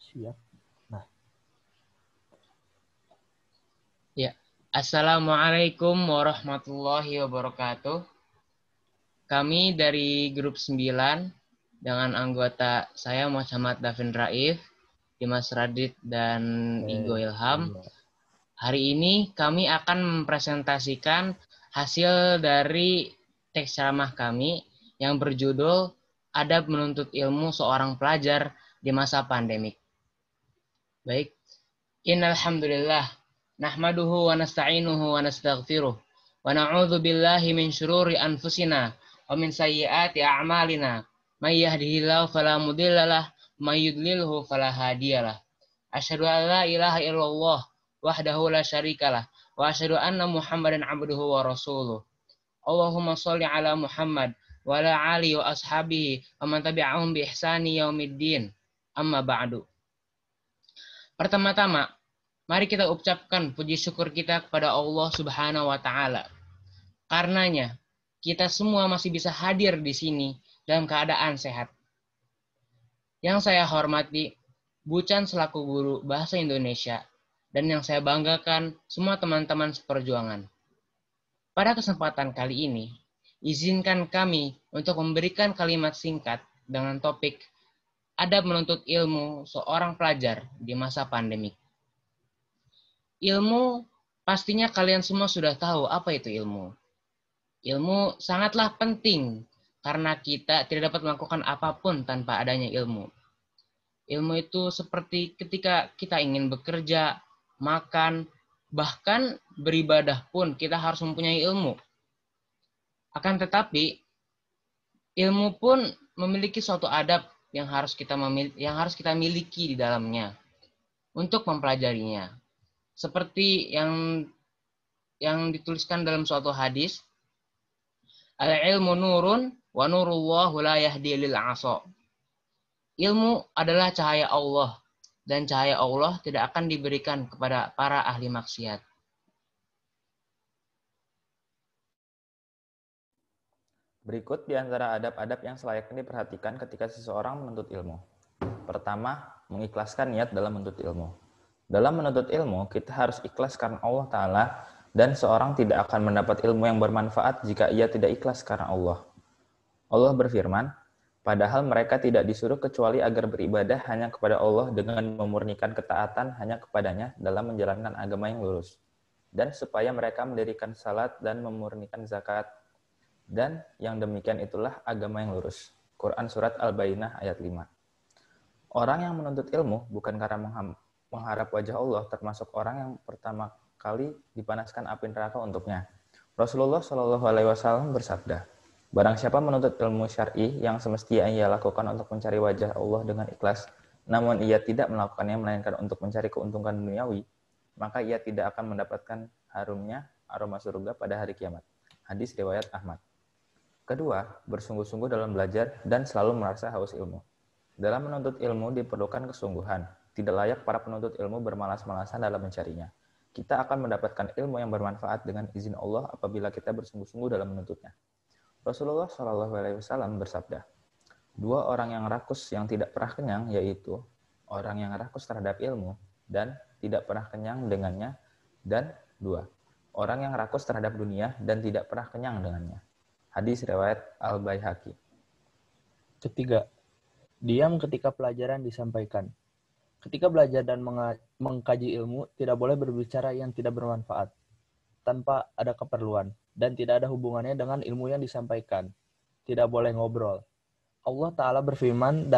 Siap. Nah, Ya, Assalamualaikum warahmatullahi wabarakatuh. Kami dari grup 9 dengan anggota saya Muhammad Davin Raif, Dimas Radit, dan Igo Ilham. Hari ini kami akan mempresentasikan hasil dari teks ceramah kami yang berjudul Adab Menuntut Ilmu Seorang Pelajar di Masa Pandemik. Baik, innalhamdulillah. Nahmaduhu wa nasta'inuhu wa nastaghfiruh. Wa na'udzu billahi min syururi anfusina wa min sayyiati a'malina. May yahdihillahu fala mudhillalah, may yudlilhu fala hadiyalah. Asyhadu an la ilaha illallah wahdahu la syarikalah wa asyhadu anna Muhammadan abduhu wa rasuluh. Allahumma shalli ala Muhammad wa ala alihi wa ashabihi wa man tabi'ahum bi ihsani yaumiddin. Amma ba'du. Pertama-tama, mari kita ucapkan puji syukur kita kepada Allah Subhanahu wa Ta'ala. Karenanya, kita semua masih bisa hadir di sini dalam keadaan sehat. Yang saya hormati, Bucan selaku guru Bahasa Indonesia, dan yang saya banggakan semua teman-teman seperjuangan. Pada kesempatan kali ini, izinkan kami untuk memberikan kalimat singkat dengan topik Adab Menuntut Ilmu Seorang Pelajar di Masa Pandemik. Ilmu, pastinya kalian semua sudah tahu apa itu ilmu. Ilmu sangatlah penting karena kita tidak dapat melakukan apapun tanpa adanya ilmu. Ilmu itu seperti ketika kita ingin bekerja, makan, bahkan beribadah pun kita harus mempunyai ilmu. Akan tetapi, ilmu pun memiliki suatu adab yang harus kita miliki di dalamnya untuk mempelajarinya. Seperti yang dituliskan dalam suatu hadis, al-ilmu nurun wa nurullahu la yahdi lil 'asa. Ilmu adalah cahaya Allah dan cahaya Allah tidak akan diberikan kepada para ahli maksiat. Berikut di antara adab-adab yang selayaknya diperhatikan ketika seseorang menuntut ilmu. Pertama, mengikhlaskan niat dalam menuntut ilmu. Dalam menuntut ilmu, kita harus ikhlas karena Allah Ta'ala, dan seorang tidak akan mendapat ilmu yang bermanfaat jika ia tidak ikhlas karena Allah. Allah berfirman, padahal mereka tidak disuruh kecuali agar beribadah hanya kepada Allah dengan memurnikan ketaatan hanya kepadanya dalam menjalankan agama yang lurus. Dan supaya mereka mendirikan salat dan memurnikan zakat. Dan yang demikian itulah agama yang lurus. Quran Surat Al-Bayyinah ayat 5. Orang yang menuntut ilmu bukan karena mengharap wajah Allah, termasuk orang yang pertama kali dipanaskan api neraka untuknya. Rasulullah Shallallahu Alaihi Wasallam bersabda, barang siapa menuntut ilmu syar'i yang semestinya ia lakukan untuk mencari wajah Allah dengan ikhlas, namun ia tidak melakukannya melainkan untuk mencari keuntungan duniawi, maka ia tidak akan mendapatkan harumnya aroma surga pada hari kiamat. Hadis riwayat Ahmad. Kedua, bersungguh-sungguh dalam belajar dan selalu merasa haus ilmu. Dalam menuntut ilmu diperlukan kesungguhan. Tidak layak para penuntut ilmu bermalas-malasan dalam mencarinya. Kita akan mendapatkan ilmu yang bermanfaat dengan izin Allah apabila kita bersungguh-sungguh dalam menuntutnya. Rasulullah Shallallahu Alaihi Wasallam bersabda, dua orang yang rakus yang tidak pernah kenyang, yaitu orang yang rakus terhadap ilmu dan tidak pernah kenyang dengannya, dan dua, orang yang rakus terhadap dunia dan tidak pernah kenyang dengannya. Hadis riwayat Al-Baihaqi. ketiga, diam ketika pelajaran disampaikan. Ketika belajar dan mengkaji ilmu, tidak boleh berbicara yang tidak bermanfaat, tanpa ada keperluan, dan tidak ada hubungannya dengan ilmu yang disampaikan. Tidak boleh ngobrol. Allah Ta'ala berfirman,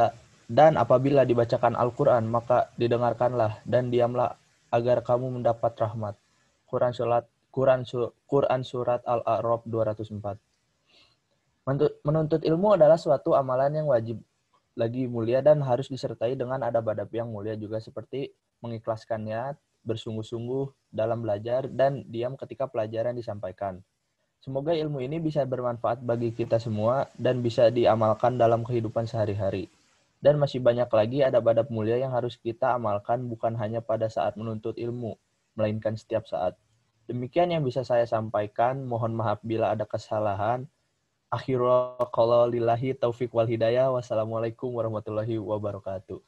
dan apabila dibacakan Al-Quran, maka didengarkanlah dan diamlah agar kamu mendapat rahmat. Quran Surat Al-A'raf 204. Menuntut ilmu adalah suatu amalan yang wajib lagi mulia dan harus disertai dengan adab-adab yang mulia juga seperti mengikhlaskan niat, bersungguh-sungguh dalam belajar, dan diam ketika pelajaran disampaikan. Semoga ilmu ini bisa bermanfaat bagi kita semua dan bisa diamalkan dalam kehidupan sehari-hari. Dan masih banyak lagi adab-adab mulia yang harus kita amalkan bukan hanya pada saat menuntut ilmu, melainkan setiap saat. Demikian yang bisa saya sampaikan. Mohon maaf bila ada kesalahan. Akhirul qawli lillahi taufiq wal hidayah. Wassalamualaikum warahmatullahi wabarakatuh.